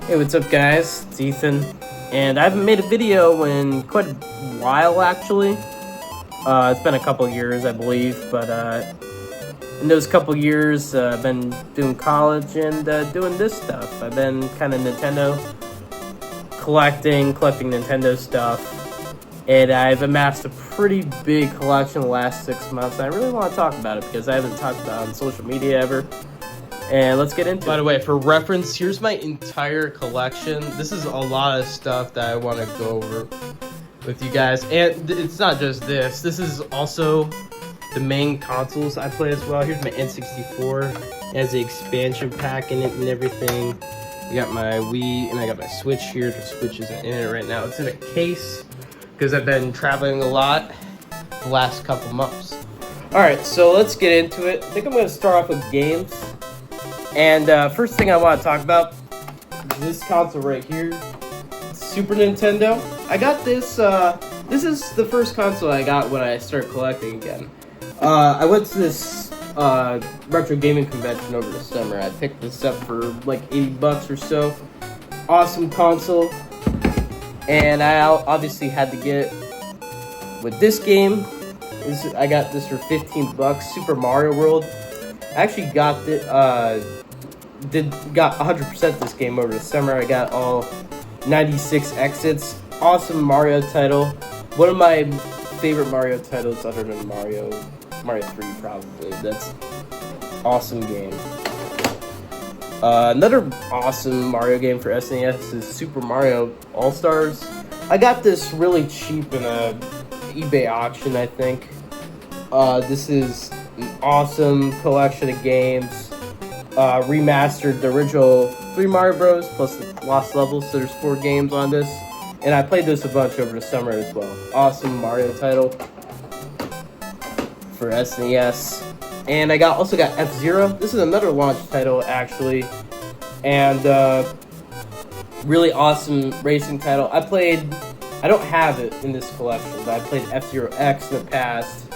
Hey, what's up, guys? It's Ethan, and I haven't made a video in quite a while, actually. It's been a couple years, I believe, but in those couple years, I've been doing college and doing this stuff. I've been kind of Nintendo collecting Nintendo stuff, and I've amassed a pretty big collection the last 6 months. And I really want to talk about it because I haven't talked about it on social media ever. And let's get into it. By the way, for reference, here's my entire collection. This is a lot of stuff that I want to go over with you guys. And it's not just this. This is also the main consoles I play as well. Here's my N64. It has the expansion pack in it and everything. I got my Wii and I got my Switch here. The Switch isn't in it right now. It's in a case because I've been traveling a lot the last couple months. Alright, so let's get into it. I think I'm going to start off with games. And first thing I want to talk about is this console right here, Super Nintendo. I got this, this is the first console I got when I started collecting again. I went to this retro gaming convention over the summer. I picked this up for like 80 bucks or so. Awesome console. And I obviously had to get it with this game. I got this for 15 bucks, Super Mario World. I actually got got 100% this game over the summer. I got all 96 exits. Awesome Mario title. One of my favorite Mario titles other than Mario 3 probably. That's awesome game. Another awesome Mario game for SNES is Super Mario All-Stars. I got this really cheap in a eBay auction, I think. This is an awesome collection of games. Remastered the original 3 Mario Bros. Plus the Lost Levels, so there's 4 games on this. And I played this a bunch over the summer as well. Awesome Mario title for SNES. And I also got F-Zero. This is another launch title, actually. And really awesome racing title. I don't have it in this collection, but I played F-Zero X in the past.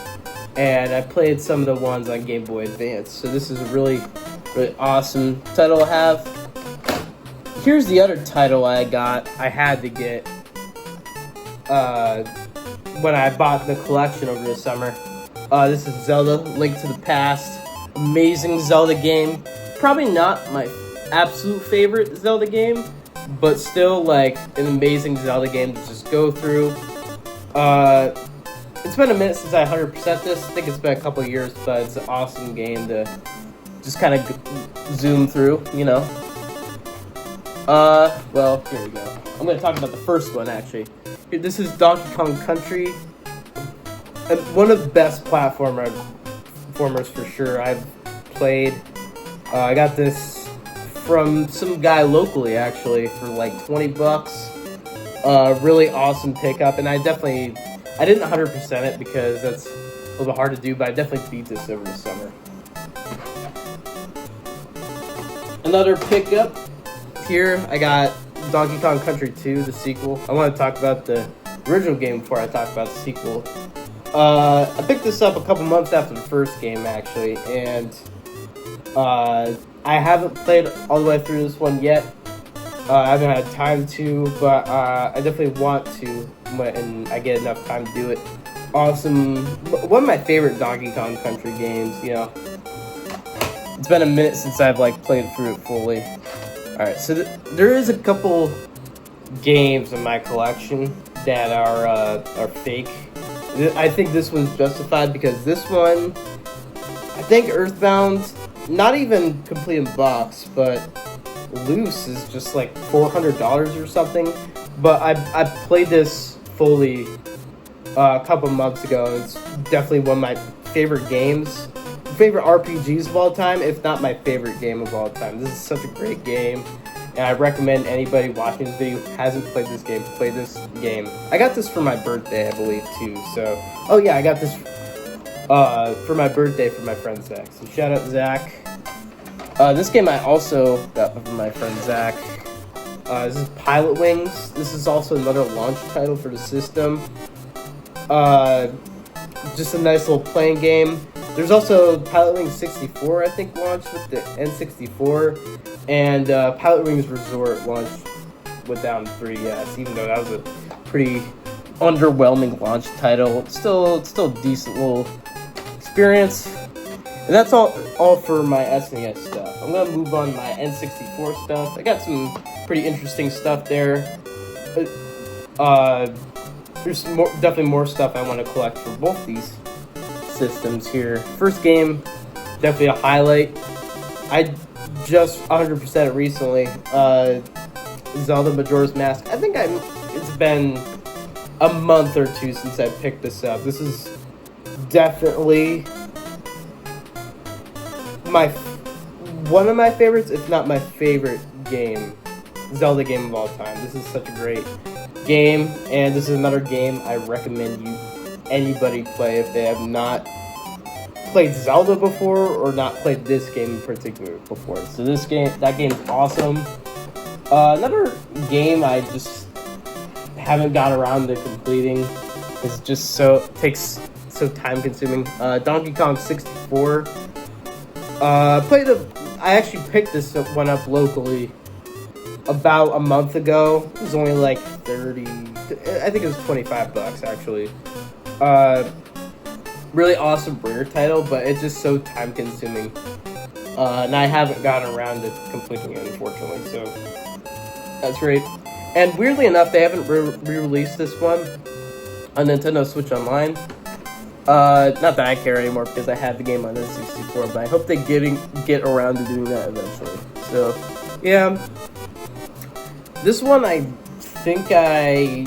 And I played some of the ones on Game Boy Advance. So this is a really awesome title to have. Here's the other title I had to get when I bought the collection over the summer. This is Zelda, Link to the Past. Amazing Zelda game. Probably not my absolute favorite Zelda game, but still like an amazing Zelda game to just go through. It's been a minute since I 100% this. I think it's been a couple years, but it's an awesome game to just kind of zoom through, you know. Well, here we go. I'm going to talk about the first one, actually. This is Donkey Kong Country. One of the best platformers for sure I've played. I got this from some guy locally, actually, for like 20 bucks. Really awesome pickup, and I didn't 100% it because that's a little bit hard to do, but I definitely beat this over the summer. Another pickup here, I got Donkey Kong Country 2, the sequel. I want to talk about the original game before I talk about the sequel. I picked this up a couple months after the first game, actually, and I haven't played all the way through this one yet. I haven't had time to, but I definitely want to when I get enough time to do it. Awesome. One of my favorite Donkey Kong Country games, you know. It's been a minute since I've played through it fully. Alright, so there is a couple games in my collection that are fake. I think this one's justified because this one, I think Earthbound, not even complete in box, but loose is just like $400 or something. But I played this fully a couple months ago. It's definitely one of my favorite games. Favorite RPGs of all time, if not my favorite game of all time. This is such a great game, and I recommend anybody watching this video who hasn't played this game, play this game. I got this for my birthday, I believe, too, so... Oh yeah, I got this for my birthday from my friend Zach, so shout out Zach. This game I also got from my friend Zach. This is Pilot Wings. This is also another launch title for the system. Just a nice little playing game. There's also Pilot Wings 64, I think, launched with the N64. And Pilot Wings Resort launched with down 3DS, even though that was a pretty underwhelming launch title. It's still a decent little experience. And that's all for my SNES stuff. I'm gonna move on to my N64 stuff. I got some pretty interesting stuff there. There's definitely more stuff I want to collect for both these systems here. First game, definitely a highlight. I just 100% it recently. Zelda Majora's Mask. I think it's been a month or two since I picked this up. This is definitely one of my favorites, if not my favorite Zelda game of all time. This is such a great game, and this is another game I recommend anybody play if they have not played Zelda before or not played this game in particular before. So that game's awesome. Another game I just haven't got around to completing is just takes so time consuming. Donkey Kong 64. I actually picked this one up locally about a month ago. It was only like 30, I think it was $25 actually. Really awesome rare title, but it's just so time consuming. And I haven't gotten around to completing it, unfortunately, so that's great. And weirdly enough, they haven't re-released this one on Nintendo Switch Online. Not that I care anymore because I have the game on N64, but I hope they get around to doing that eventually. So, yeah. This one I think I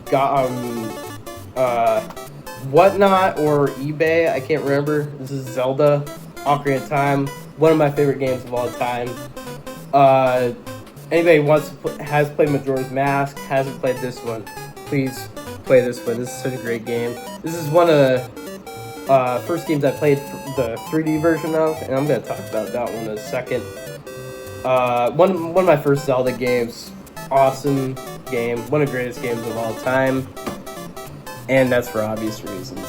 got on Whatnot or eBay. I can't remember. This is Zelda Ocarina of Time. One of my favorite games of all time. Anybody has played Majora's Mask, hasn't played this one, please play this one. This is such a great game. This is one of the first games I played the 3D version of, and I'm going to talk about that one in a second. One of my first Zelda games. Awesome game. One of the greatest games of all time. And that's for obvious reasons.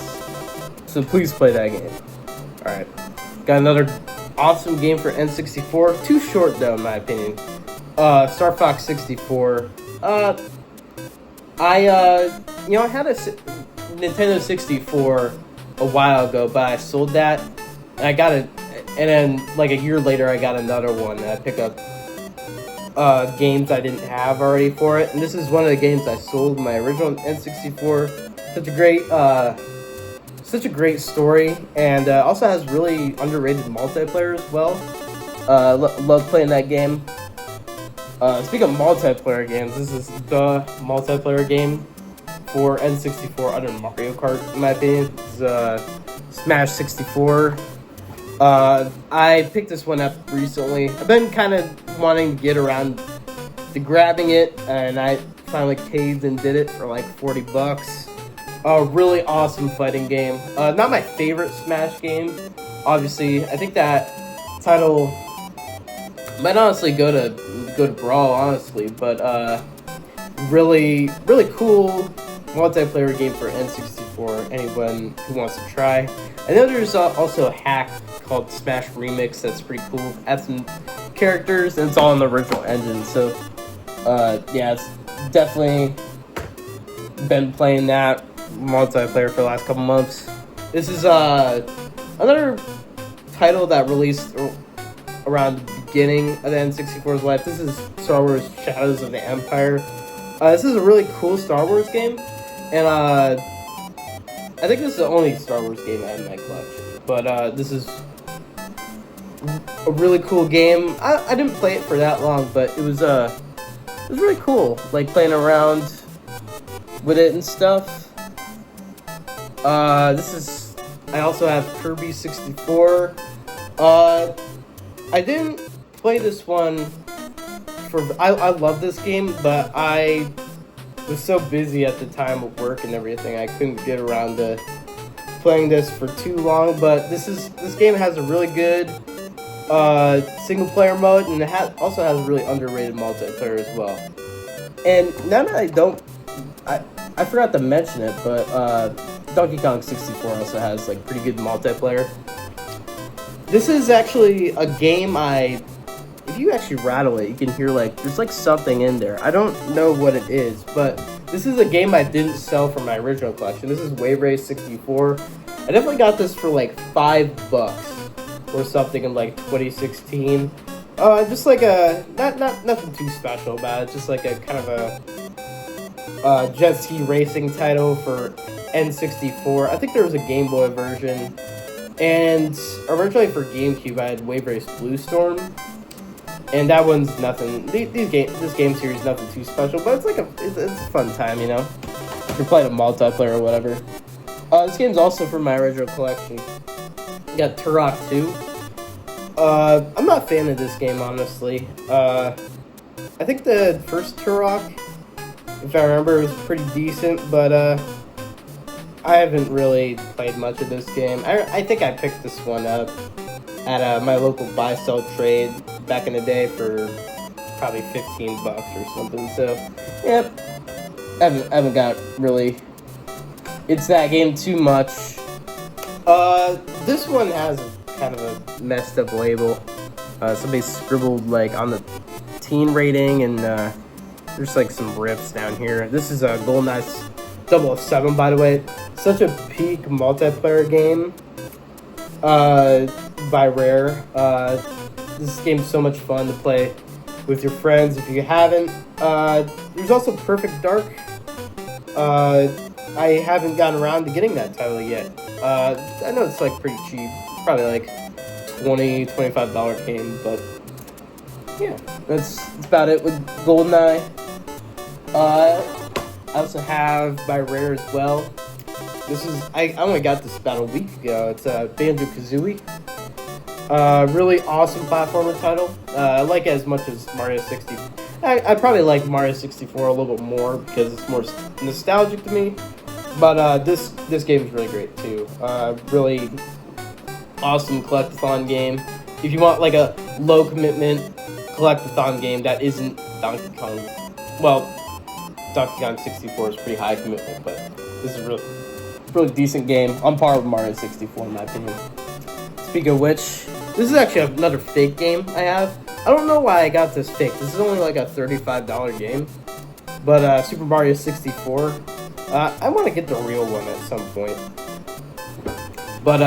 So please play that game. Alright. Got another awesome game for N64. Too short though, in my opinion. Star Fox 64. I had a Nintendo 64 a while ago, but I sold that, and I got it, and then like a year later, I got another one, and I pick up games I didn't have already for it, and this is one of the games I sold my original N64. Such a great story, and also has really underrated multiplayer as well. Love playing that game. Speaking of multiplayer games, this is the multiplayer game for N64 under Mario Kart, in my opinion. It's Smash 64. I picked this one up recently. I've been kind of wanting to get around to grabbing it, and I finally caved and did it for like $40. A really awesome fighting game. Not my favorite Smash game, obviously. I think that title might honestly go to Brawl, honestly, but really cool multiplayer game for N64. Anyone who wants to try. I know there's also a hack called Smash Remix that's pretty cool. Adds some characters, and it's all in the original engine. So yeah, it's definitely been playing that multiplayer for the last couple months. This is another title that released around the beginning of the N64's life. This is Star Wars Shadows of the Empire. This is a really cool Star Wars game, and I think this is the only Star Wars game I have in my collection. But this is a really cool game. I didn't play it for that long, but it was really cool, like playing around with it and stuff. I also have Kirby 64. I didn't play this one I love this game, but I was so busy at the time of work and everything, I couldn't get around to playing this for too long. But this game has a really good single player mode, and it also has a really underrated multiplayer as well. And now that I forgot to mention it, but Donkey Kong 64 also has like pretty good multiplayer. This is actually a game I if you actually rattle it, you can hear like there's like something in there. I don't know what it is, but this is a game I didn't sell from my original collection. This is Wave Race 64. I definitely got this for like $5 or something in like 2016. Just like a nothing too special about it. Just like a kind of a jet ski racing title for N64. I think there was a Game Boy version, and originally for GameCube I had Wave Race Blue Storm, and that one's nothing. This game series is nothing too special, but it's like it's a fun time, you know. If you're playing a multiplayer or whatever. This game's also from my original collection. You got Turok 2. I'm not a fan of this game, honestly. I think the first Turok, if I remember, was pretty decent, but I haven't really played much of this game. I think I picked this one up at my local buy-sell trade back in the day for probably $15 or something. So, yep, I haven't got really into that game too much. This one has kind of a messed up label. Somebody scribbled like on the teen rating, and there's like some rips down here. This is a GoldenEye 007, by the way. Such a peak multiplayer game by Rare. This game's so much fun to play with your friends if you haven't. There's also Perfect Dark. I haven't gotten around to getting that title yet. I know it's like pretty cheap, probably like $20-$25 game, but yeah, that's about it with GoldenEye. I also have by Rare as well. This is I only got this about a week ago. It's Banjo-Kazooie. Really awesome platformer title. I like it as much as Mario 64. I probably like Mario 64 a little bit more because it's more nostalgic to me. But this game is really great too. Really awesome collectathon game. If you want like a low commitment collectathon game that isn't Donkey Kong, well, Donkey Kong 64 is pretty high commitment, but this is really decent game on par with Mario 64 in my opinion. Speaking of which, this is actually another fake game I have. I don't know why I got this fake. This is only like a $35 game, but Super Mario 64. I want to get the real one at some point. But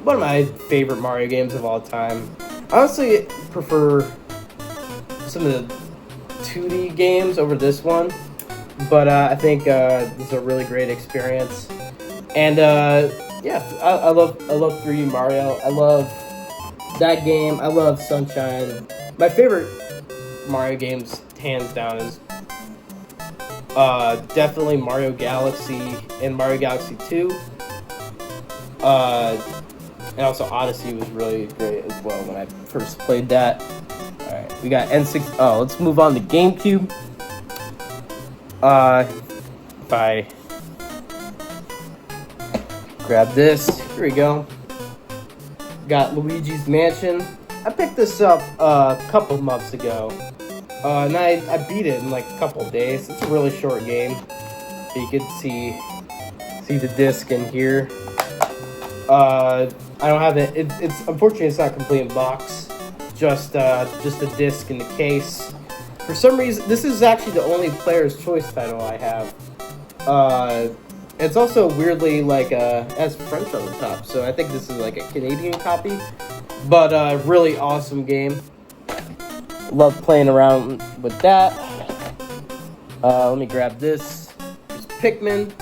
one of my favorite Mario games of all time. I honestly prefer some of the 2D games over this one, but I think this is a really great experience. And yeah, I love 3D Mario. I love that game. I love Sunshine. My favorite Mario games, hands down, is definitely Mario Galaxy and Mario Galaxy 2. And also Odyssey was really great as well when I first played that. Alright, we got N6. Oh, let's move on to GameCube. If I grab this, here we go. Got Luigi's Mansion. I picked this up a couple months ago. And I beat it in like a couple days. It's a really short game. So you can see the disc in here. I don't have it. It's unfortunately it's not complete in box. Just a disc in the case. For some reason, this is actually the only Player's Choice title I have. It's also weirdly like has French on the top, so I think this is like a Canadian copy. But really awesome game. Love playing around with that. Let me grab this. It's Pikmin.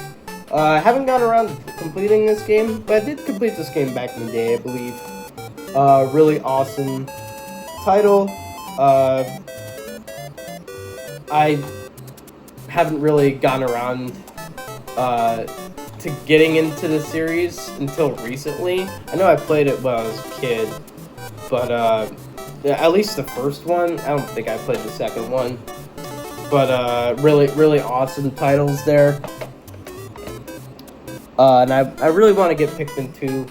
I haven't gotten around to completing this game, but I did complete this game back in the day, I believe. Really awesome title. I haven't really gotten around to getting into the series until recently. I know I played it when I was a kid, but at least the first one. I don't think I played the second one. But really awesome titles there. And I really want to get Pikmin 2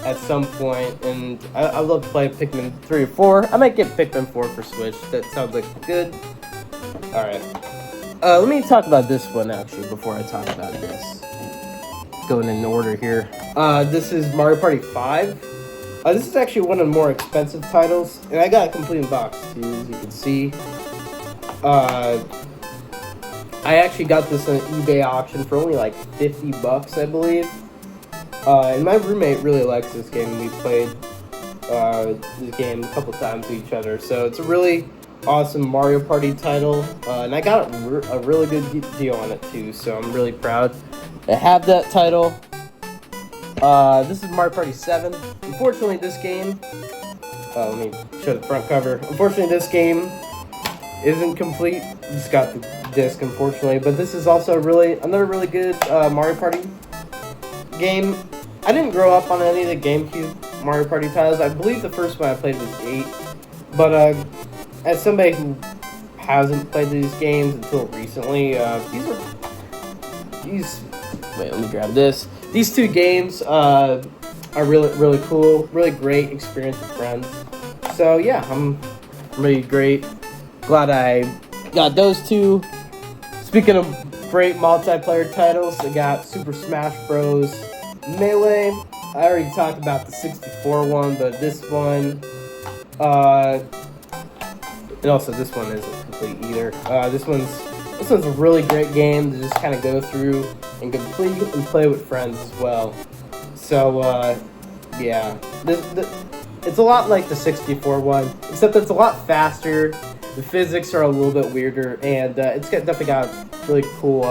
at some point, and I love to play Pikmin 3 or 4. I might get Pikmin 4 for Switch. That sounds like good. Alright. Let me talk about this one, actually, before I talk about this. Going in order here. This is Mario Party 5. This is actually one of the more expensive titles, and I got a complete in box too, as you can see. I actually got this on an eBay auction for only like $50, I believe. And my roommate really likes this game. We played this game a couple times with each other, so it's a really awesome Mario Party title, and I got a really good deal on it too, so I'm really proud to have that title. This is Mario Party 7. Unfortunately, this game, let me show the front cover. Unfortunately, this game isn't complete. Just got the disc, unfortunately, but this is also another really good Mario Party game. I didn't grow up on any of the GameCube Mario Party titles. I believe the first one I played was 8, but as somebody who hasn't played these games until recently, wait, let me grab this. These two games are really cool, really great experience with friends. So yeah, I'm really glad I got those two. Speaking of great multiplayer titles, I got Super Smash Bros. Melee. I already talked about the 64 one, but this one, and also this one isn't complete either. This one's a really great game to just kind of go through and complete and play with friends as well. So yeah, it's a lot like the 64 one, except it's a lot faster. The physics are a little bit weirder, and it's definitely got a really cool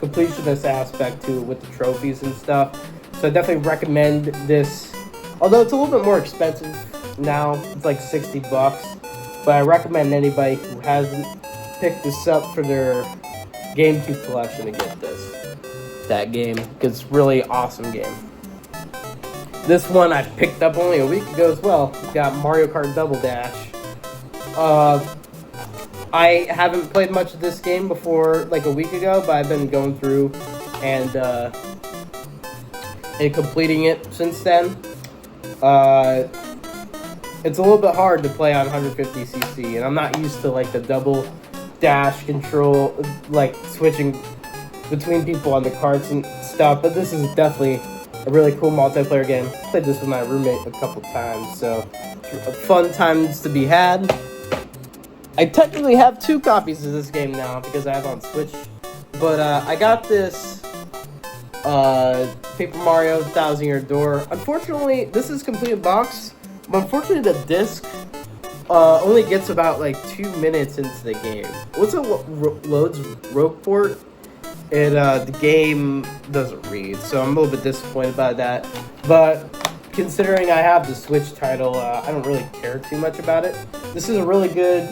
completionist aspect to it with the trophies and stuff. So I definitely recommend this. Although it's a little bit more expensive now, it's like $60. But I recommend anybody who hasn't picked this up for their GameCube collection to get that game, because it's a really awesome game. This one I picked up only a week ago as well. It's got Mario Kart Double Dash. I haven't played much of this game before like a week ago, but I've been going through and completing it since then. It's a little bit hard to play on 150cc, and I'm not used to like the double dash control, like switching between people on the carts and stuff, but this is definitely a really cool multiplayer game. I played this with my roommate a couple times, so fun times to be had. I technically have 2 copies of this game now because I have it on Switch, but I got this Paper Mario Thousand Year Door. Unfortunately, this is complete in box, but unfortunately the disc only gets about like 2 minutes into the game. Once it loads Rogueport, the game doesn't read, so I'm a little bit disappointed about that. But considering I have the Switch title, I don't really care too much about it. This is a really good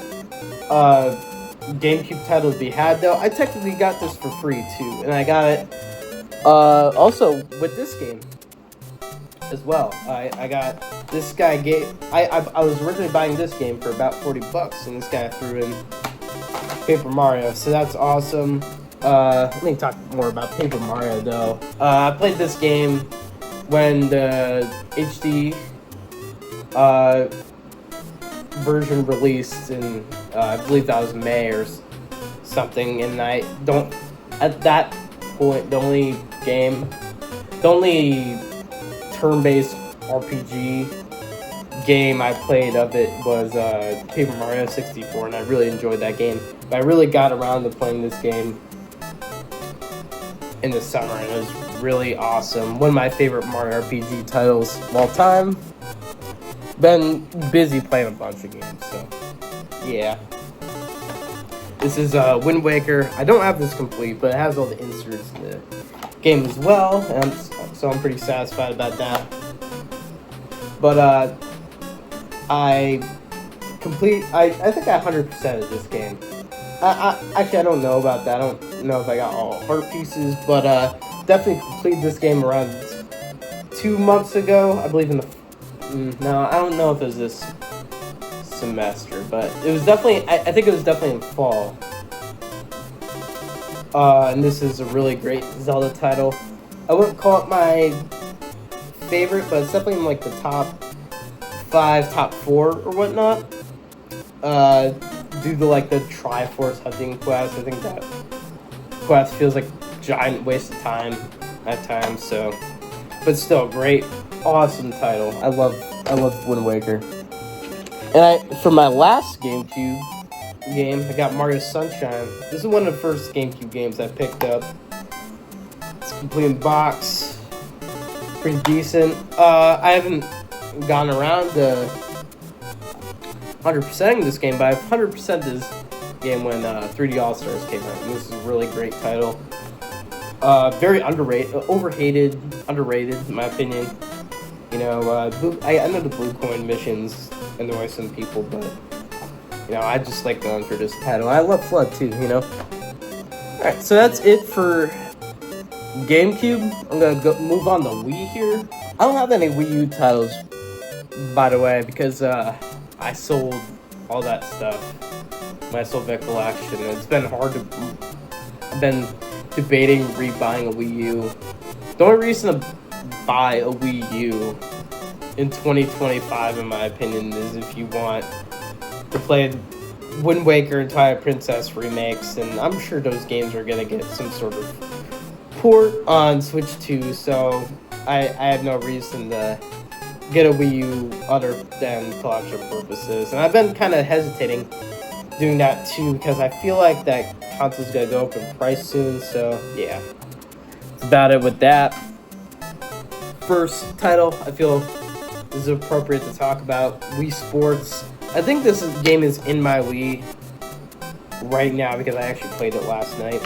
GameCube title to be had, though. I technically got this for free too, and I got it also with this game as well. I got this guy I was originally buying this game for about $40, and this guy threw in Paper Mario, so that's awesome. Let me talk more about Paper Mario though. I played this game when the HD version released in I believe that was May or something, and at that point the only turn-based RPG game I played of it was Paper Mario 64, and I really enjoyed that game. But I really got around to playing this game in the summer, and it was really awesome. One of my favorite Mario RPG titles of all time. Been busy playing a bunch of games, so yeah. This is Wind Waker. I don't have this complete, but it has all the inserts in the game as well, and so I'm pretty satisfied about that. But I think I 100% of this game. Actually, I don't know about that. I don't know if I got all heart pieces, but definitely completed this game around 2 months ago. I believe in the no, I don't know if it was this semester, but it was definitely. I think it was definitely in fall. And this is a really great Zelda title. I wouldn't call it my favorite, but it's definitely in like the top 5, top 4 or whatnot. Due to like the Triforce hunting quest, I think that quest feels like a giant waste of time at times. So, but still, great, awesome title. I love I love Wind Waker. And for my last GameCube game, I got Mario Sunshine. This is one of the first GameCube games I picked up. It's complete in box, pretty decent. I haven't gone around to 100%ing this game, but I've 100% this game when 3D All Stars came out. And this is a really great title. Very underrated, underrated in my opinion. You know, I know the Blue Coin missions annoy some people, but you know, I just like going for this title. I love Flood too, you know. All right, so that's it for GameCube. I'm gonna move on to Wii here. I don't have any Wii U titles, by the way, because I sold all that stuff when I sold my collection. It's been hard to. I've been debating rebuying a Wii U. The only reason to buy a Wii U in 2025, in my opinion, is if you want to play Wind Waker and Twilight Princess remakes, and I'm sure those games are gonna get some sort of port on Switch 2, so I have no reason to get a Wii U other than collection purposes. And I've been kind of hesitating doing that too, because I feel like that console's gonna go up in price soon, so yeah. That's about it with that. First title I feel is appropriate to talk about, Wii Sports. I think this game is in my Wii right now because I actually played it last night.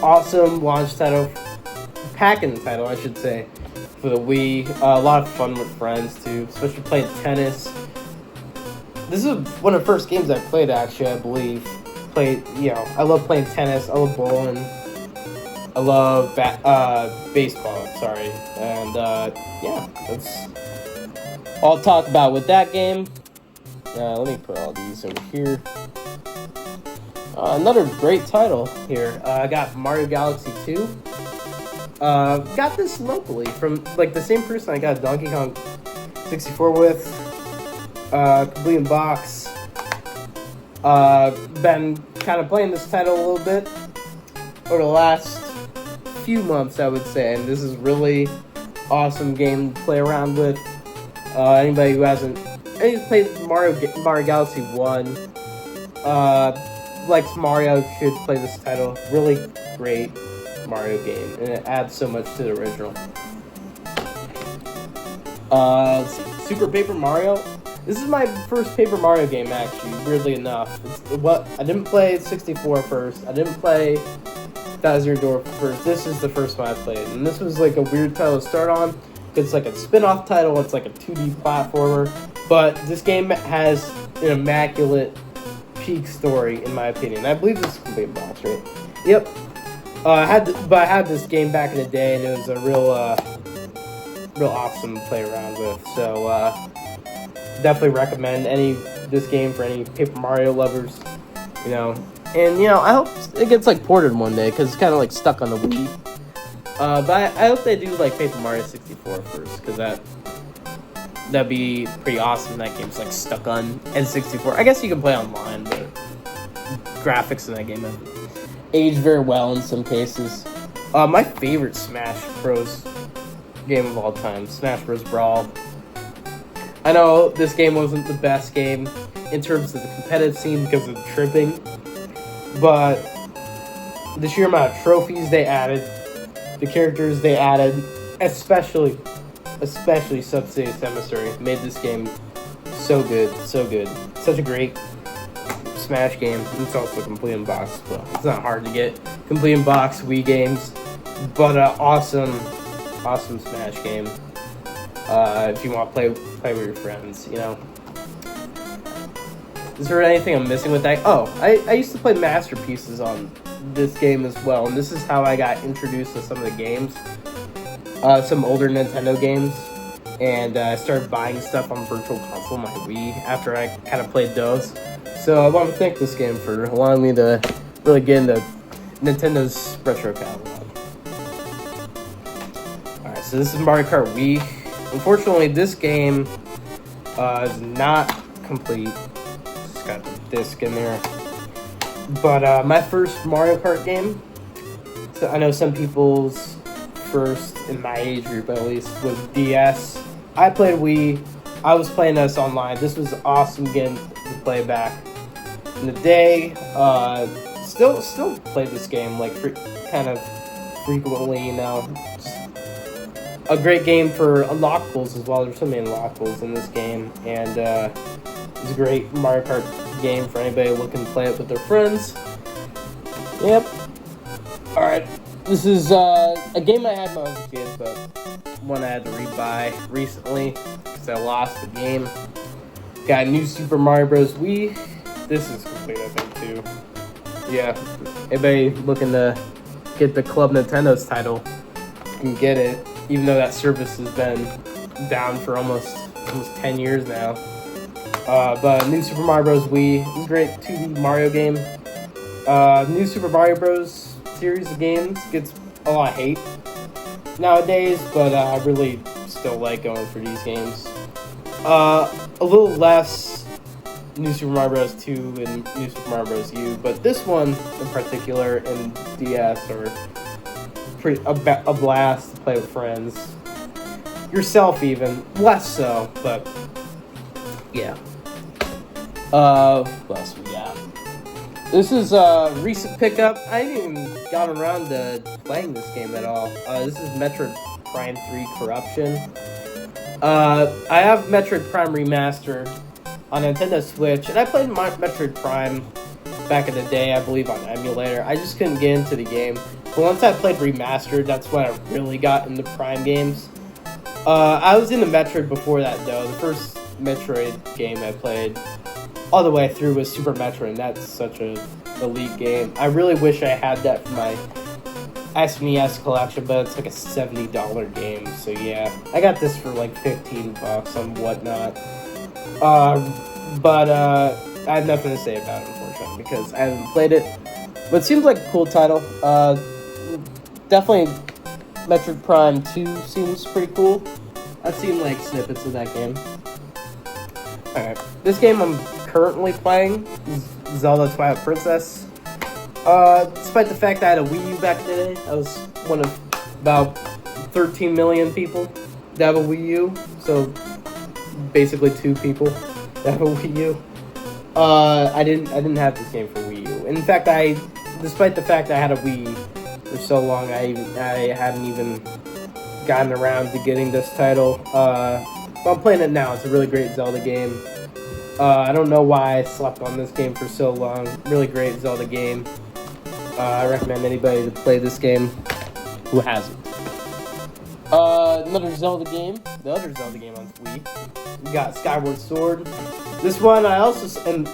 Awesome launch title, pack-in title I should say, for the Wii. A lot of fun with friends too, especially playing tennis. This is one of the first games I played, actually, I believe. I love playing tennis, I love bowling, I love baseball, and yeah, that's all I'll talk about with that game. Let me put all these over here. Another great title here. I got Mario Galaxy 2. Got this locally from the same person I got Donkey Kong 64 with. Complete in box. Been kind of playing this title a little bit over the last few months, I would say, and this is really awesome game to play around with. Anybody who hasn't played Mario Galaxy 1 likes Mario should play this title. Really great Mario game, and it adds so much to the original. Let's see. Super Paper Mario. This is my first Paper Mario game, actually, weirdly enough. I didn't play 64 first. I didn't play Thousand Year Door first. This is the first one I played. And this was like a weird title to start on. It's like a spin-off title. It's like a 2D platformer. But this game has an immaculate peak story, in my opinion. I believe this is complete box, right? Yep. I had this game back in the day, and it was a real awesome to play around with. So, definitely recommend this game for any Paper Mario lovers, you know. And I hope it gets ported one day because it's kind of stuck on the Wii. But I hope they do Paper Mario 64 first, because that'd be pretty awesome. That game's stuck on N64. I guess you can play online, but graphics in that game have aged very well in some cases. My favorite Smash Bros. Game of all time, Smash Bros. Brawl. I know this game wasn't the best game in terms of the competitive scene because of the tripping, but the sheer amount of trophies they added, the characters they added, especially Sub-Zero Emissary, made this game so good, so good. Such a great Smash game. It's also complete in box. Well, it's not hard to get complete in box Wii games, but awesome Smash game. If you want to play with your friends, Is there anything I'm missing with that? Oh, I used to play Masterpieces on this game as well, and this is how I got introduced to some of the games. Some older Nintendo games, and I started buying stuff on Virtual Console on my Wii after I kind of played those. So I want to thank this game for allowing me to really get into Nintendo's retro catalog. Alright, so this is Mario Kart Wii. Unfortunately, this game is not complete. Just got the disc in there. But my first Mario Kart game, so I know some people's first, in my age group at least, was DS. I played Wii. I was playing this online. This was an awesome game to play back in the day. Still play this game like kind of frequently. You know, just a great game for unlockables as well. There's so many unlockables in this game, and it's a great Mario Kart game for anybody looking to play it with their friends. Yep. All right. This is a game I had when I was a kid, but one I had to rebuy recently because I lost the game. Got New Super Mario Bros. Wii. This is complete, I think, too. Yeah. Anybody looking to get the Club Nintendo's title can get it, even though that service has been down for almost 10 years now. But New Super Mario Bros. Wii is a great 2D Mario game. New Super Mario Bros. Series of games gets a lot of hate nowadays, but I really still like going for these games. A little less New Super Mario Bros. 2 and New Super Mario Bros. U, but this one in particular and DS are a blast to play with friends. Yourself even, less so, but yeah. What else we got? This is a recent pickup. I didn't even got around to playing this game at all. This is Metroid Prime 3 Corruption. I have Metroid Prime Remastered on Nintendo Switch, and I played Metroid Prime back in the day, I believe, on emulator. I just couldn't get into the game. But once I played Remastered, that's when I really got into Prime games. I was into Metroid before that, though. The first Metroid game I played all the way through was Super Metroid, and that's such an elite game. I really wish I had that for my SNES collection, but it's like a $70 game, so yeah. I got this for like $15 on Whatnot. But I have nothing to say about it, unfortunately, because I haven't played it. But it seems like a cool title. Definitely Metroid Prime 2 seems pretty cool. I've seen like snippets of that game. Alright, this game I'm currently playing is Zelda Twilight Princess. Despite the fact that I had a Wii U back in the day, I was one of about 13 million people that have a Wii U. So basically 2 people that have a Wii U. I didn't have this game for Wii U. In fact, despite the fact that I had a Wii for so long, I hadn't even gotten around to getting this title. But I'm playing it now. It's a really great Zelda game. I don't know why I slept on this game for so long. Really great Zelda game. I recommend anybody to play this game who hasn't. Another Zelda game. The other Zelda game on Wii. We got Skyward Sword. This one I also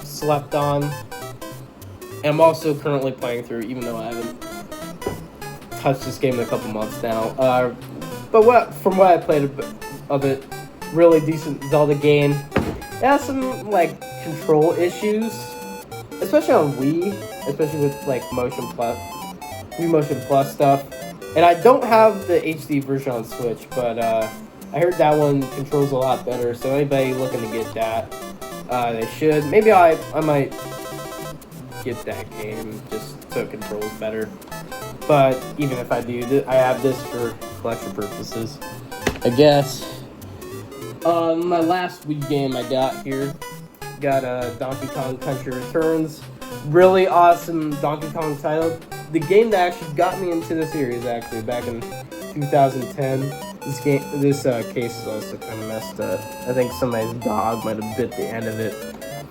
slept on. And I'm also currently playing through, even though I haven't touched this game in a couple months now. But from what I played of it, really decent Zelda game. It has some like control issues, especially on Wii, especially with like Wii Motion Plus stuff. And I don't have the HD version on Switch, but I heard that one controls a lot better. So anybody looking to get that, they should. Maybe I might get that game just so it controls better. But even if I do, I have this for collection purposes, I guess. My last Wii game I got here, Donkey Kong Country Returns. Really awesome Donkey Kong title. The game that actually got me into the series, actually, back in 2010. This case is also kind of messed up. I think somebody's dog might have bit the end of it.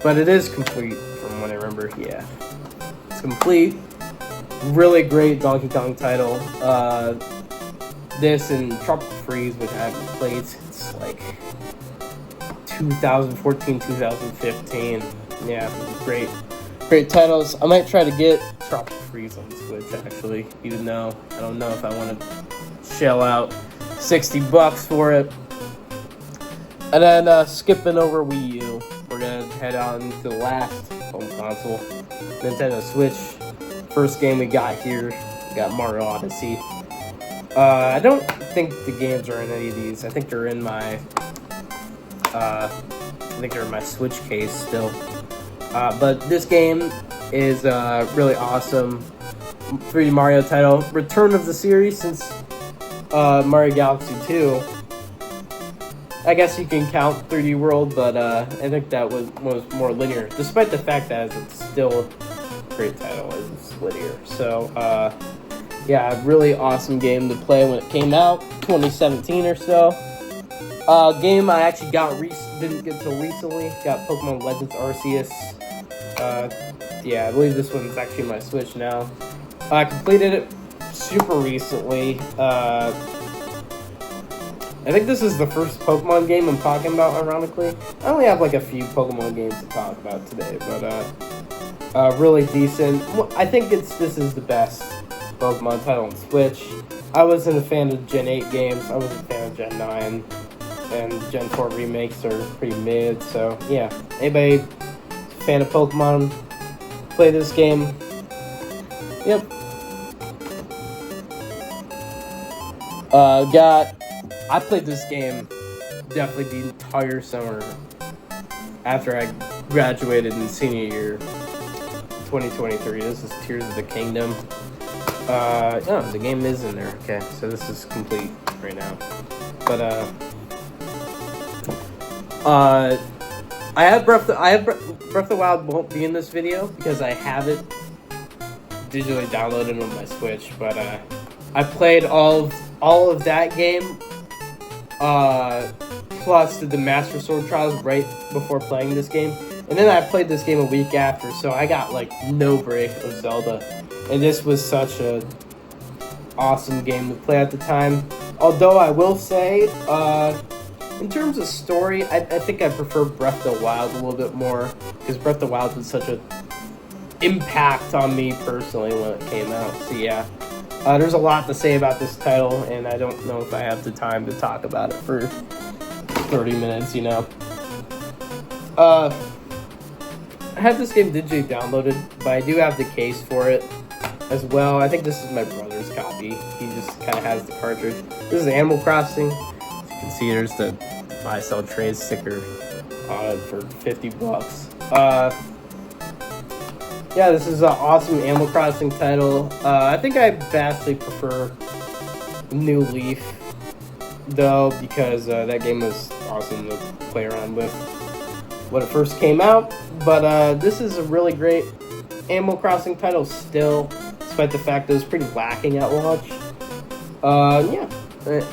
But it is complete, from what I remember, yeah. It's complete. Really great Donkey Kong title. This and Tropical Freeze, which I haven't played since, like, 2014, 2015. Yeah, great titles. I might try to get Tropical Freeze on the Switch, actually, even though I don't know if I want to shell out $60 for it. And then skipping over Wii U, we're gonna head on to the last home console, Nintendo Switch. First game we got here, we got Mario Odyssey. I don't think the games are in any of these. I think they're in my Switch case still. But this game is really awesome 3D Mario title. Return of the series since Mario Galaxy 2. I guess you can count 3D World, but I think that was more linear, despite the fact that it's still a great title as it's linear. So, yeah, really awesome game to play when it came out, 2017 or so. Game I actually didn't get till recently. Got Pokemon Legends Arceus. Yeah, I believe this one's actually my Switch now. I completed it super recently. I think this is the first Pokemon game I'm talking about, ironically. I only have like a few Pokemon games to talk about today, but really decent. I think this is the best Pokemon title on Switch. I wasn't a fan of Gen 8 games. I wasn't a fan of Gen 9. And Gen 4 remakes are pretty mid, so yeah. Anybody a fan of Pokemon, play this game. Yep. I played this game definitely the entire summer after I graduated in senior year 2023. This is Tears of the Kingdom. Oh, the game is in there. Okay, so this is complete right now. But I have Breath of the Wild won't be in this video because I have it digitally downloaded on my Switch, but I played all of that game, plus did the Master Sword Trials right before playing this game, and then I played this game a week after, so I got like no break of Zelda, and this was such a awesome game to play at the time. Although I will say, in terms of story, I think I prefer Breath of the Wild a little bit more, because Breath of the Wild was such a impact on me personally when it came out. So yeah, there's a lot to say about this title, and I don't know if I have the time to talk about it for 30 minutes, you know. I have this game digitally downloaded, but I do have the case for it as well. I think this is my brother's copy. He just kind of has the cartridge. This is Animal Crossing. As you can see, there's the buy sell trade sticker on it for $50. Yeah, this is an awesome Animal Crossing title. I think I vastly prefer New Leaf, though, because that game was awesome to play around with when it first came out. But this is a really great Animal Crossing title still, despite the fact that it was pretty lacking at launch. Yeah,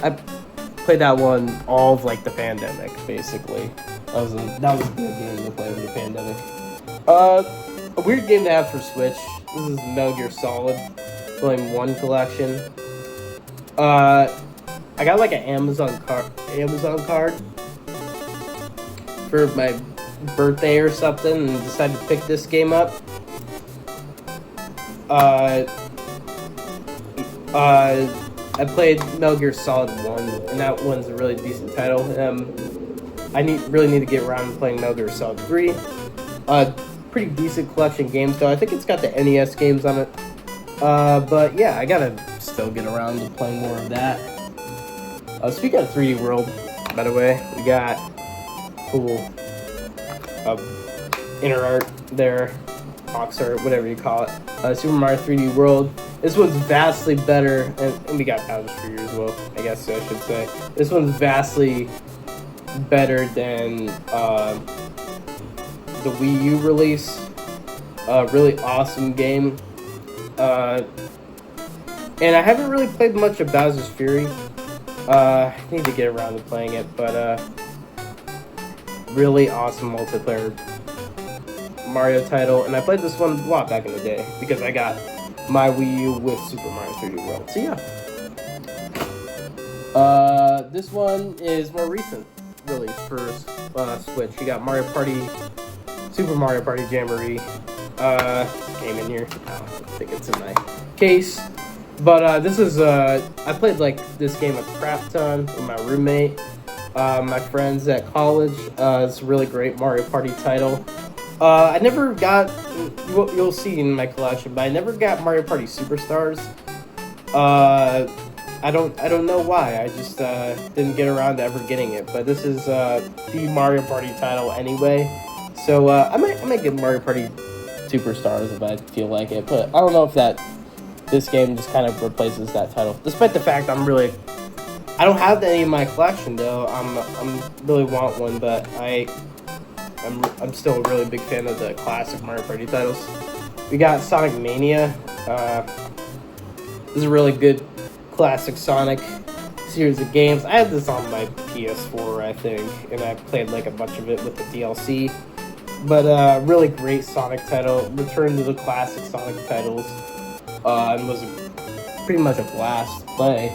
I played that one all of like the pandemic, basically. That was a good game to play with the pandemic. A weird game to have for Switch. This is Metal Gear Solid Volume 1 collection. I got like an Amazon card for my birthday or something, and decided to pick this game up. I played Metal Gear Solid 1, and that one's a really decent title. I really need to get around to playing Metal Gear Solid 3. Pretty decent collection games, though. I think it's got the NES games on it. But yeah, I gotta still get around to playing more of that. Speaking of 3D World, by the way, we got cool inner art there, box art, whatever you call it. Super Mario 3D World. This one's vastly better, and we got Bowser's Fury as well, I guess I should say. This one's vastly better than the Wii U release. Really awesome game. And I haven't really played much of Bowser's Fury. I need to get around to playing it, but really awesome multiplayer Mario title. And I played this one a lot back in the day because I got my Wii U with Super Mario 3D World. So yeah. This one is more recent release for Switch. You got Super Mario Party Jamboree. Game in here. I don't think it's in my case. But this is I played like this game a crap ton with my roommate, my friends at college. It's a really great Mario Party title. I never got, you'll see in my collection, but I never got Mario Party Superstars. I don't know why. I just didn't get around to ever getting it. But this is the Mario Party title anyway. So I might get Mario Party Superstars if I feel like it. But I don't know if this game just kind of replaces that title. Despite the fact I'm really I don't have any in my collection though. I'm really want one, but I'm still a really big fan of the classic Mario Party titles. We got Sonic Mania. This is a really good classic Sonic series of games. I had this on my PS4, I think, and I played like a bunch of it with the DLC. But really great Sonic title. Return to the classic Sonic titles. And was pretty much a blast to play.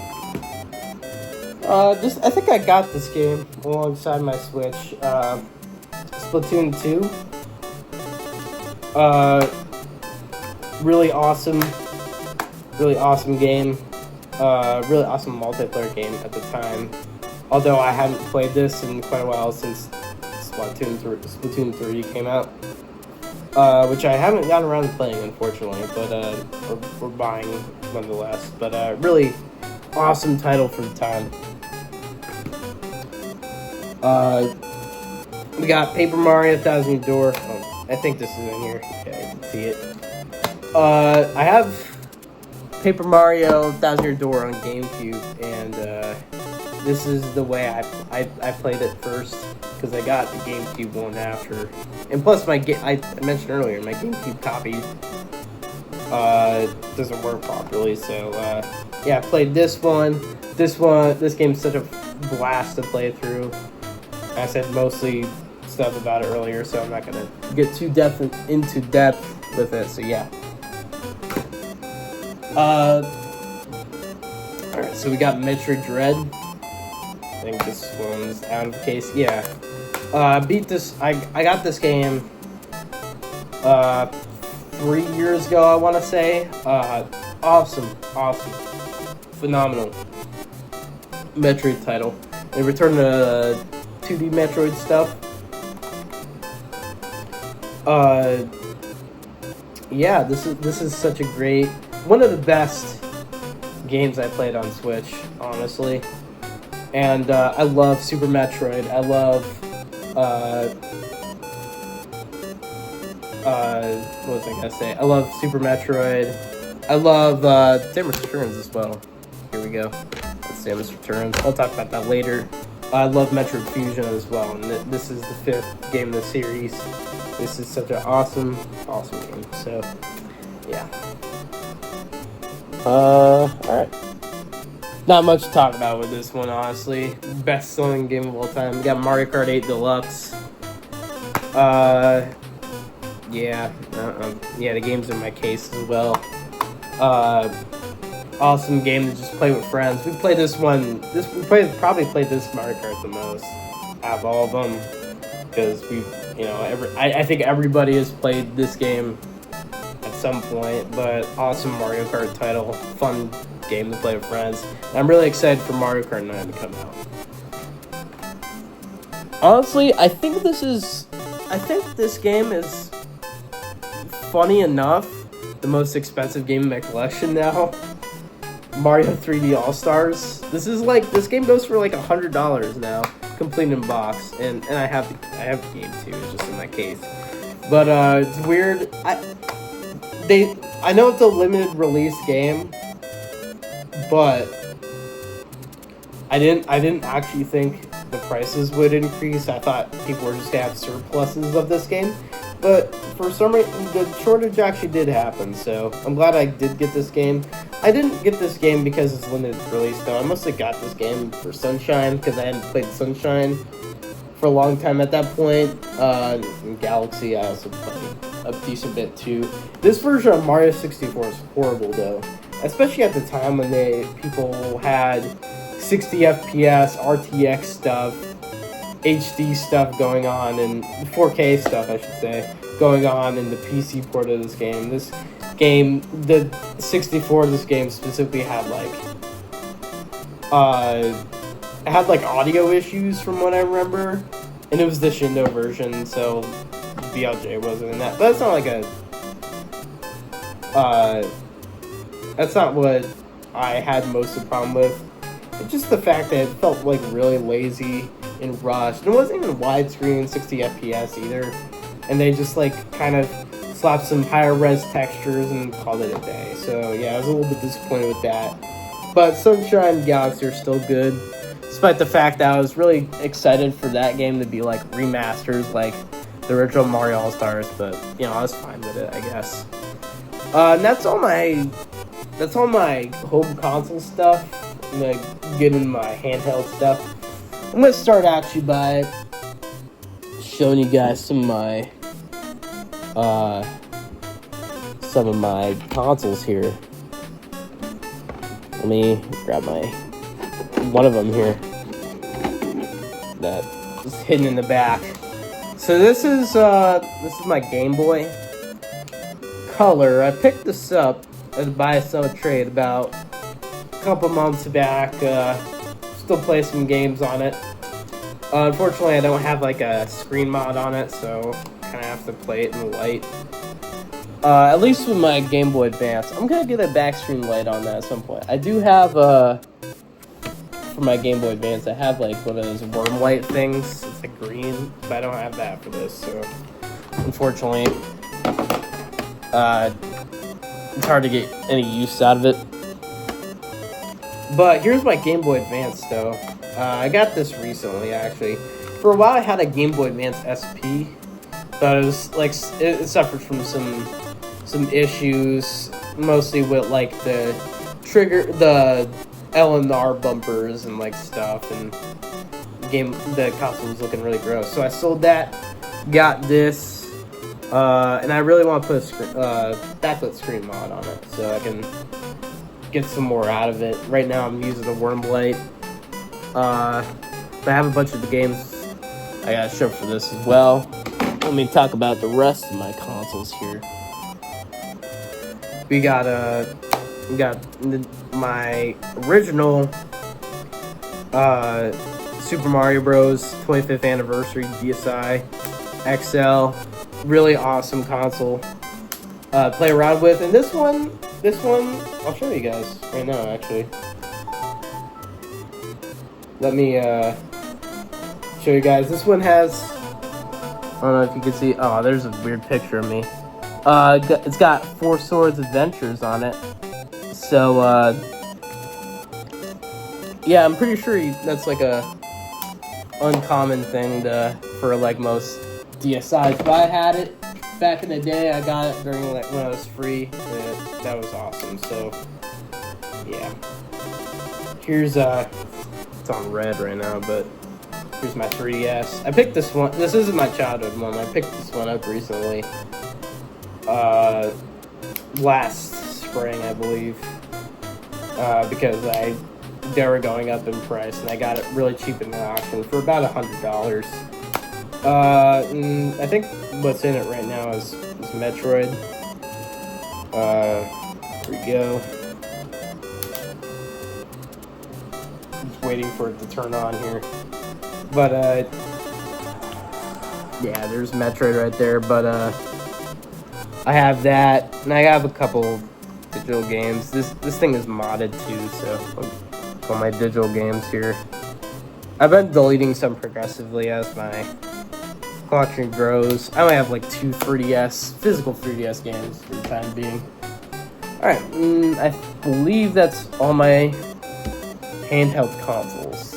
I think I got this game alongside my Switch. Splatoon 2. Really awesome game. Really awesome multiplayer game at the time. Although I haven't played this in quite a while since Splatoon 3 came out. Which I haven't gotten around to playing, unfortunately, but we're buying nonetheless. But really awesome title for the time. We got Paper Mario Thousand Year Door. Oh, I think this is in here. Okay, you can see it. I have Paper Mario Thousand Year Door on GameCube, and this is the way I played it first, because I got the GameCube one after. And plus, I mentioned earlier, my GameCube copy doesn't work properly, so yeah, I played this one. This game's such a blast to play through. I said mostly stuff about it earlier, so I'm not gonna get too into depth with it. So yeah. Alright, so we got Metroid Dread. I think this one's out of the case. Yeah. Beat this. I got this game 3 years ago, I want to say. Awesome, phenomenal Metroid title. They returned to 2D Metroid stuff. Yeah, this is such a great, one of the best games I played on Switch, honestly. And I love Super Metroid. I love what was I gonna say? I love Super Metroid. I love Samus Returns as well. Here we go. That's Samus Returns. I'll talk about that later. I love Metroid Fusion as well, and this is the 5th game in the series. This is such an awesome game. So, yeah. Alright. Not much to talk about with this one, honestly. Best selling game of all time. We got Mario Kart 8 Deluxe. Yeah, the game's in my case as well. Awesome game to just play with friends. We played this one. Probably played this Mario Kart the most out of all of them, because I think everybody has played this game at some point. But awesome Mario Kart title, fun game to play with friends. And I'm really excited for Mario Kart 9 to come out. Honestly, I think this game is, funny enough, the most expensive game in my collection now. Mario 3D All-Stars. This game goes for like $100 now, complete in box, and I have the game too. It's just in my case. But it's weird. I know it's a limited release game, but I didn't actually think the prices would increase. I thought people were just gonna have surpluses of this game. But for some reason, the shortage actually did happen, so I'm glad I did get this game. I didn't get this game because it's limited release, though. I mostly got this game for Sunshine, because I hadn't played Sunshine for a long time at that point. In Galaxy, I also played a decent bit, too. This version of Mario 64 is horrible, though. Especially at the time when people had 60 FPS, RTX stuff, HD stuff going on, and 4K stuff, I should say, going on in the PC port of this game. This game, the 64 of this game specifically had audio issues from what I remember, and it was the Shindo version, so BLJ wasn't in that. But that's not that's not what I had most of the problem with. It's just the fact that it felt really lazy and rushed. And it wasn't even widescreen 60 FPS either. And they just kind of slapped some higher res textures and called it a day. So yeah, I was a little bit disappointed with that. But Sunshine Galaxy are still good, despite the fact that I was really excited for that game to be like remasters, like the original Mario All Stars. But I was fine with it, I guess. And that's all my home console stuff. I'm gonna get into my handheld stuff. I'm gonna start actually by showing you guys some of my consoles here. Let me grab one of them here that is hidden in the back. So this is my Game Boy Color. I picked this up at a buy-sell trade about a couple months back. Still play some games on it. Unfortunately, I don't have like a screen mod on it, so kind of have to play it in the light. At least with my Game Boy Advance, I'm gonna get a back screen light on that at some point. I do have for my Game Boy Advance, I have like one of those worm light things. It's like green, but I don't have that for this. So unfortunately, it's hard to get any use out of it. But here's my Game Boy Advance, though. I got this recently, actually. For a while, I had a Game Boy Advance SP, but it was like it suffered from some issues, mostly with like the LNR bumpers and like stuff, and the console was looking really gross. So I sold that, got this, and I really want to put a backlit screen mod on it so I can get some more out of it. Right now I'm using a worm light. But I have a bunch of the games I gotta show for this as well. Let me talk about the rest of my consoles here. We got my original Super Mario Bros. 25th Anniversary DSi XL. Really awesome console. Play around with, and this one I'll show you guys right now. Actually, let me show you guys. This one has, I don't know if you can see. Oh, there's a weird picture of me. It's got Four Swords Adventures on it. So yeah, I'm pretty sure that's like a uncommon thing for like most DSi's. But I had it back in the day. I got it during like when I was free. That was awesome. So yeah, here's it's on red right now, but here's my 3DS. I picked this one. This isn't my childhood one. I picked this one up recently. Last spring, I believe, because they were going up in price, and I got it really cheap in the auction for about $100. I think what's in it right now is Metroid. Here we go. Just waiting for it to turn on here. But, yeah, there's Metroid right there, but, I have that, and I have a couple digital games. This thing is modded too, so all my digital games here. I've been deleting some progressively as my collection grows. I only have like 2 physical 3DS games for the time being. Alright, I believe that's all my handheld consoles.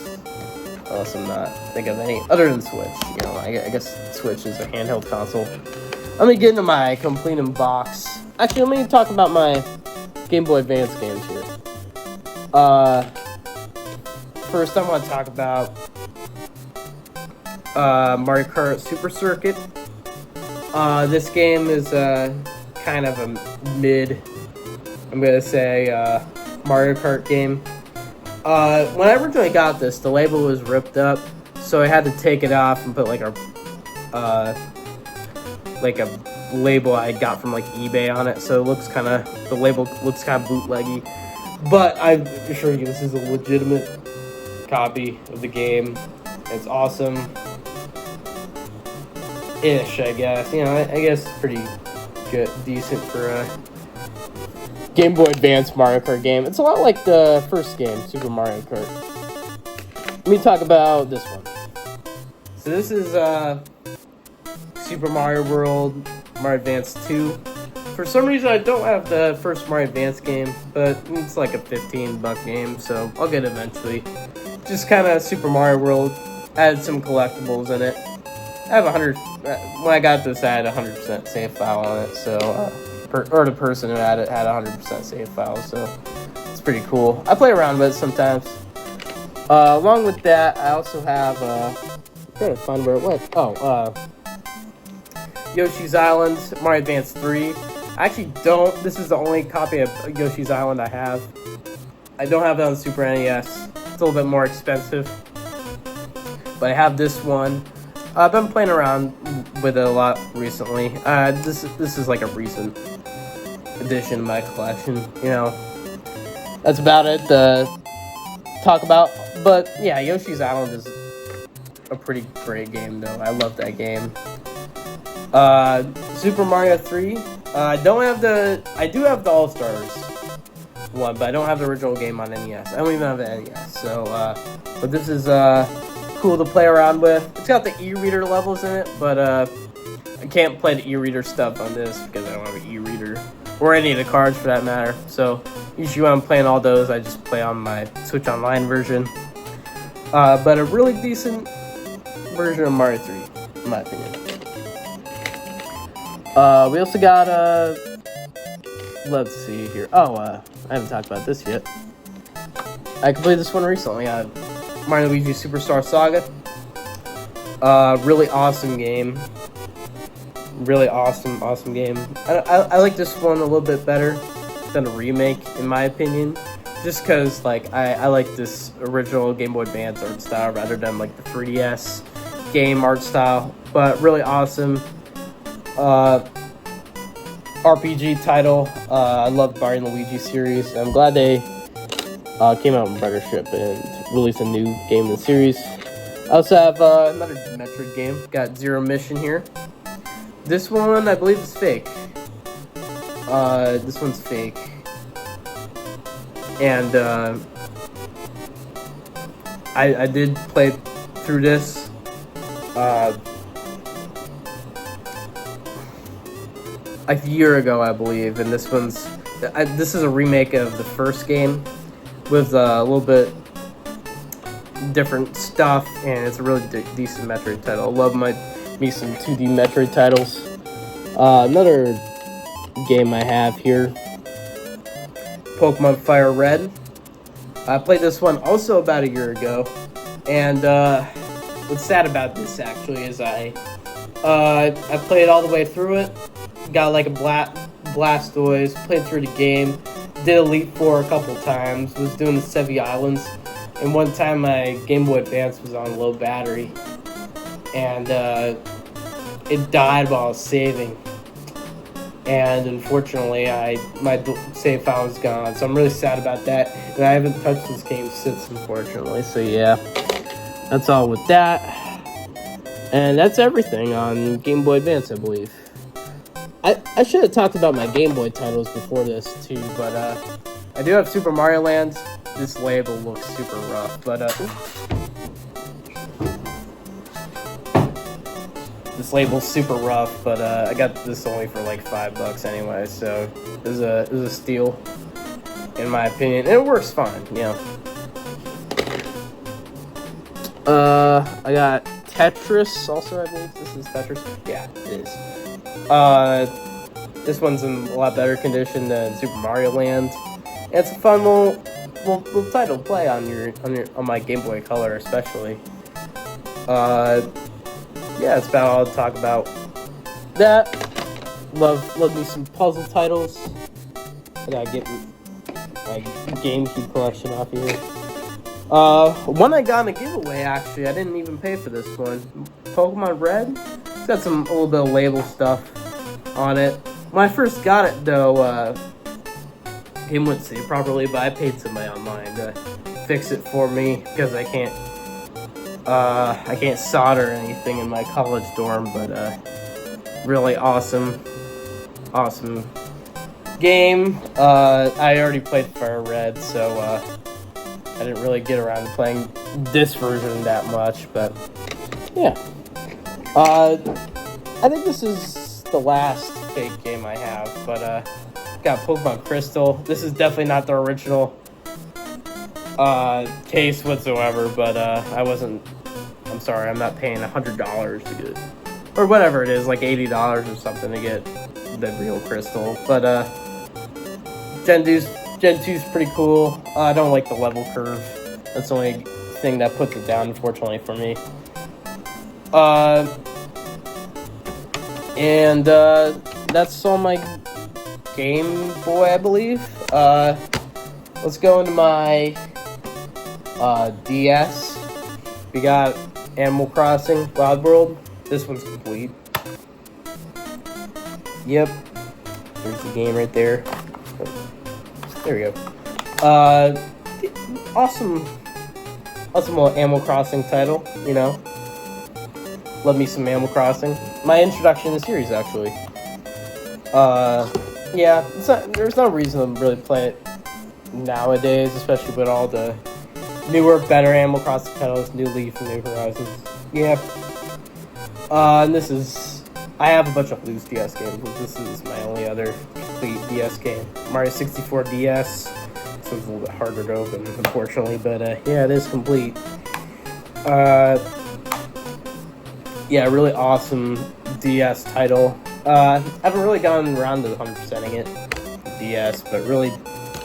Unless I'm not thinking of any other than Switch. I guess Switch is a handheld console. Let me get into my complete in box. Actually, let me talk about my Game Boy Advance games here. First, I want to talk about Mario Kart Super Circuit. This game is kind of a mid, I'm gonna say, Mario Kart game. When I originally got this, the label was ripped up, so I had to take it off and put like a label I got from like eBay on it, so the label looks kind of bootleggy. But I assure you, this is a legitimate copy of the game. It's awesome. Ish, I guess. I guess it's pretty good, decent for a Game Boy Advance Mario Kart game. It's a lot like the first game, Super Mario Kart. Let me talk about this one. So this is Super Mario World, Mario Advance 2. For some reason, I don't have the first Mario Advance game, but it's like a $15 game, so I'll get it eventually. Just kind of Super Mario World. Added some collectibles in it. I have 100. When I got this, I had 100% save file on it, so the person who had it had 100% save file, so it's pretty cool. I play around with it sometimes. Along with that, I also have. I'm trying to find where it went. Yoshi's Island, Mario Advance 3. I actually don't. This is the only copy of Yoshi's Island I have. I don't have it on Super NES. It's a little bit more expensive. But I have this one. I've been playing around with it a lot recently. This is like a recent addition to my collection. You know, that's about it to talk about. But yeah, Yoshi's Island is a pretty great game, though. I love that game. Super Mario 3. I do have the All Stars one, but I don't have the original game on NES. I don't even have the NES. So, but this is cool to play around with. It's got the e-reader levels in it, but I can't play the e-reader stuff on this because I don't have an e-reader or any of the cards for that matter. So usually when I'm playing all those, I just play on my Switch Online version. But a really decent version of Mario 3, in my opinion. We also got, let's see here. I haven't talked about this yet. I completed this one recently. Mario & Luigi Superstar Saga. Really awesome game. Really awesome game. I like this one a little bit better than a remake, in my opinion. Just because, like, I like this original Game Boy Advance art style rather than, like, the 3DS game art style. But really awesome. RPG title. I love the Mario & Luigi series. I'm glad they came out in partnership and released a new game in the series. I also have another Metroid game. Got Zero Mission here. This one, I believe, is fake. This one's fake. And I did play through this. A year ago, I believe, and this is a remake of the first game with a little bit different stuff, and it's a really decent Metroid title. I love me some 2D Metroid titles. Another game I have here, Pokemon Fire Red. I played this one also about a year ago, and what's sad about this actually is I played all the way through it. Got like a Blastoise, played through the game, did Elite Four a couple times, was doing the Sevi Islands, and one time my Game Boy Advance was on low battery, and it died while I was saving, and unfortunately my save file was gone, so I'm really sad about that, and I haven't touched this game since, unfortunately, so yeah, that's all with that, and that's everything on Game Boy Advance, I believe. I should have talked about my Game Boy titles before this too, but I do have Super Mario Land. This label looks super rough, but this label's super rough, but I got this only for like $5 anyway, so it was a steal in my opinion, and it works fine, you know. I got Tetris also, I believe this is Tetris. Yeah, it is. This one's in a lot better condition than Super Mario Land. And it's a fun little title to play on my Game Boy Color, especially. Yeah, that's about all I'll talk about. That love me some puzzle titles. I gotta get my GameCube collection off here. One I got in a giveaway, actually. I didn't even pay for this one. Pokemon Red. It's got a little bit of label stuff on it. When I first got it, though, game wouldn't save properly, but I paid somebody online to fix it for me because I can't solder anything in my college dorm. But really awesome game. I already played Fire Red, so I didn't really get around to playing this version that much. But yeah. I think this is the last fake game I have, but got Pokemon Crystal. This is definitely not the original case whatsoever, but I'm sorry, I'm not paying $100 to get it. Or whatever it is, like $80 or something to get the real Crystal. But Gen 2's pretty cool. I don't like the level curve. That's the only thing that puts it down, unfortunately, for me. And that's all my Game Boy, I believe. Let's go into my DS. We got Animal Crossing Wild World. This one's complete. Yep. There's the game right there. There we go. Awesome little Animal Crossing title, you know. Love me some Animal Crossing. My introduction to the series, actually. Yeah, there's no reason to really play it nowadays, especially with all the newer, better Animal Crossing titles, New Leaf and New Horizons. Yeah. And this is... I have a bunch of loose DS games, but this is my only other complete DS game. Mario 64 DS. This one's a little bit harder to open, unfortunately, but yeah, it is complete. Yeah, really awesome DS title. I haven't really gotten around to 100%ing it, DS, but really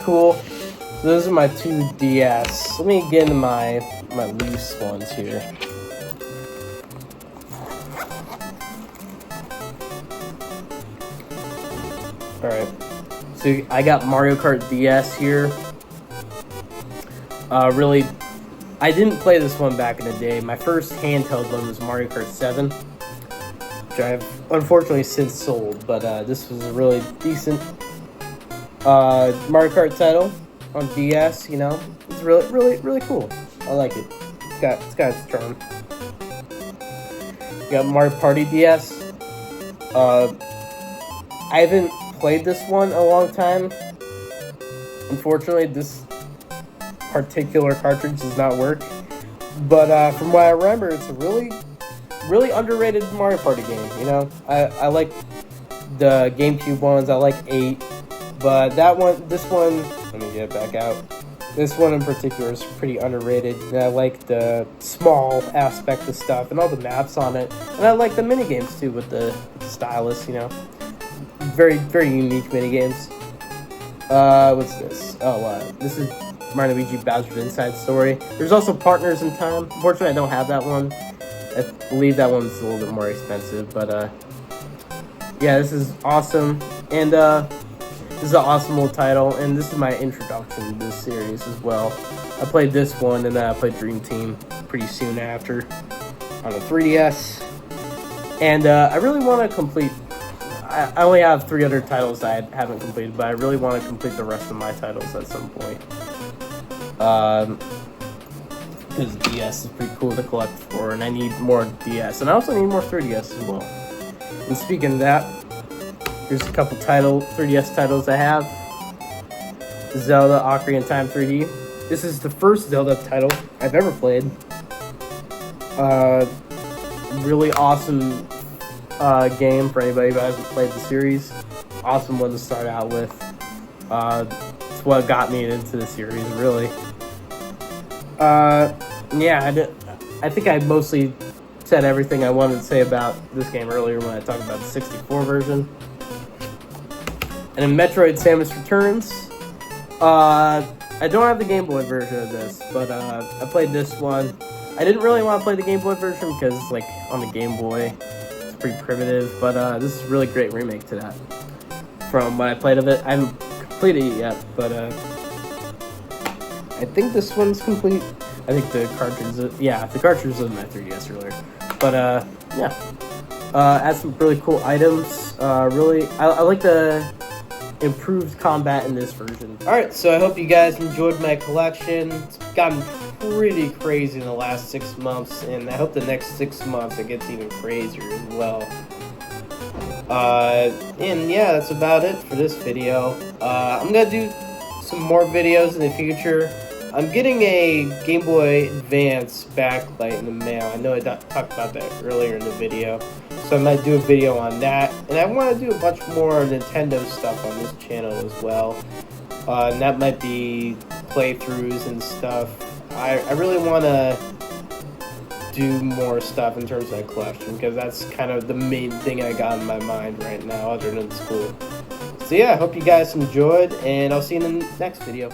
cool. So those are my two DS. Let me get into my loose ones here. Alright, so I got Mario Kart DS here. Really, I didn't play this one back in the day. My first handheld one was Mario Kart 7, which I've unfortunately since sold, but this was a really decent Mario Kart title on DS, you know. It's really cool. I like it. It's got its charm. Got Mario Party DS. I haven't played this one in a long time. Unfortunately, this particular cartridge does not work. But from what I remember, it's a really underrated Mario Party game. You know, I like the GameCube ones. I like 8, but this one. Let me get it back out. This one in particular is pretty underrated. And I like the small aspect of stuff and all the maps on it, and I like the mini games too with the stylus. You know. Very unique minigames. What's this? This is Mario Luigi Bowser's Inside Story. There's also Partners in Time. Unfortunately, I don't have that one. I believe that one's a little bit more expensive, but yeah, this is awesome. And this is an awesome little title, and this is my introduction to this series as well. I played this one, and then I played Dream Team pretty soon after on the 3DS. And I really want to complete... I only have 3 other titles I haven't completed, but I really want to complete the rest of my titles at some point. Because DS is pretty cool to collect for, and I need more DS. And I also need more 3DS as well. And speaking of that, here's a couple 3DS titles I have. Zelda Ocarina of Time 3D. This is the first Zelda title I've ever played. Really awesome game for anybody who hasn't played the series. Awesome one to start out with. It's what got me into the series, really. Yeah, I think I mostly said everything I wanted to say about this game earlier when I talked about the 64 version. And in Metroid Samus Returns, I don't have the Game Boy version of this, but I played this one. I didn't really want to play the Game Boy version because, like, on the Game Boy, pretty primitive, but this is a really great remake to that. From what I played of it, I haven't completed it yet, but I think this one's complete. I think the cartridge, the cartridge was in my 3DS earlier, but yeah, add some really cool items. Really, I like the improved combat in this version. All right, so I hope you guys enjoyed my collection. It's gotten pretty crazy in the last 6 months, and I hope the next 6 months it gets even crazier as well. And yeah, that's about it for this video. I'm gonna do some more videos in the future. I'm getting a Game Boy Advance backlight in the mail. I know I talked about that earlier in the video, so I might do a video on that. And I want to do a bunch more Nintendo stuff on this channel as well. And that might be playthroughs and stuff. I really want to do more stuff in terms of that collection, because that's kind of the main thing I got in my mind right now other than school. So yeah, I hope you guys enjoyed, and I'll see you in the next video.